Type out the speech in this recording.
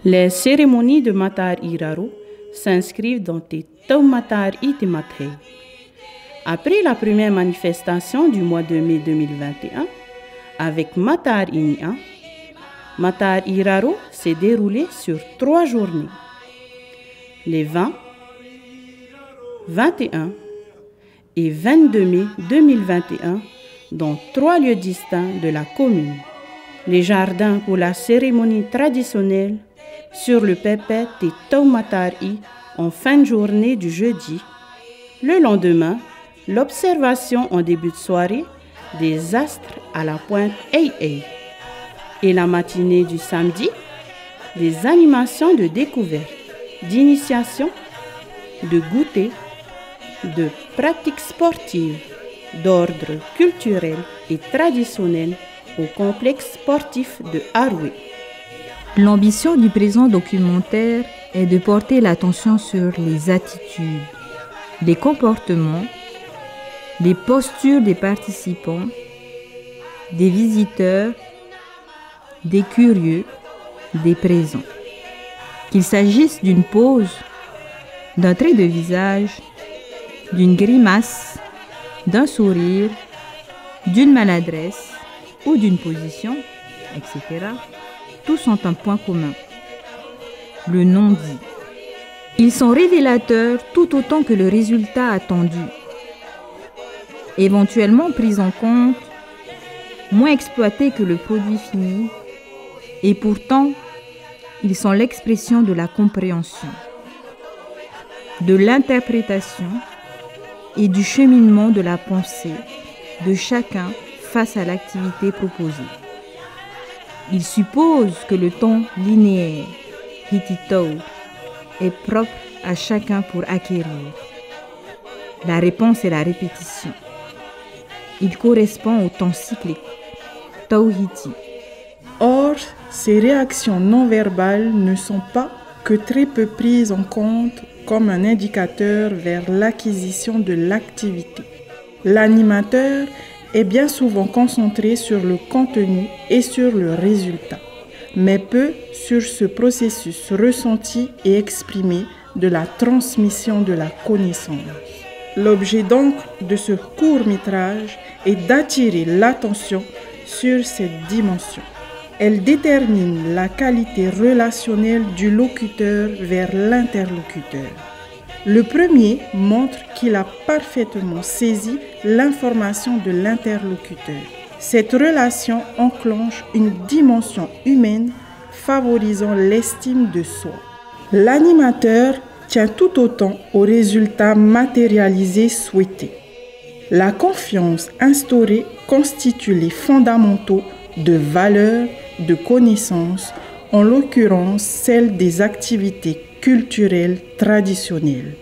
Les cérémonies de Matar Iraro s'inscrivent dans tes Matar Itimathei. Après la première manifestation du mois de mai 2021, avec Matar Inia, Matar Iraro s'est déroulé sur 3 journées. Les 20, 21 et 22 mai 2021 dans 3 lieux distincts de la commune. Les jardins pour la cérémonie traditionnelle sur le pépé des Taumatari en fin de journée du jeudi. Le lendemain, l'observation en début de soirée des astres à la pointe Ei. Et la matinée du samedi, des animations de découverte, d'initiation, de goûter, de pratiques sportives, d'ordre culturel et traditionnel au complexe sportif de Aroué. L'ambition du présent documentaire est de porter l'attention sur les attitudes, les comportements, les postures des participants, des visiteurs, des curieux, des présents. Qu'il s'agisse d'une pose, d'un trait de visage, d'une grimace, d'un sourire, d'une maladresse ou d'une position, etc., tous ont un point commun, le non-dit. Ils sont révélateurs tout autant que le résultat attendu, éventuellement pris en compte, moins exploités que le produit fini, et pourtant, ils sont l'expression de la compréhension, de l'interprétation et du cheminement de la pensée de chacun face à l'activité proposée. Il suppose que le temps linéaire, hititau, est propre à chacun pour acquérir. La réponse est la répétition. Il correspond au temps cyclique, tauhiti. Or, ces réactions non verbales ne sont pas que très peu prises en compte comme un indicateur vers l'acquisition de l'activité. L'animateur est bien souvent concentré sur le contenu et sur le résultat, mais peu sur ce processus ressenti et exprimé de la transmission de la connaissance. L'objet donc de ce court-métrage est d'attirer l'attention sur cette dimension. Elle détermine la qualité relationnelle du locuteur vers l'interlocuteur. Le premier montre qu'il a parfaitement saisi l'information de l'interlocuteur. Cette relation enclenche une dimension humaine favorisant l'estime de soi. L'animateur tient tout autant au résultat matérialisé souhaité. La confiance instaurée constitue les fondamentaux de valeurs, de connaissances, en l'occurrence celle des activités culturelles traditionnelles.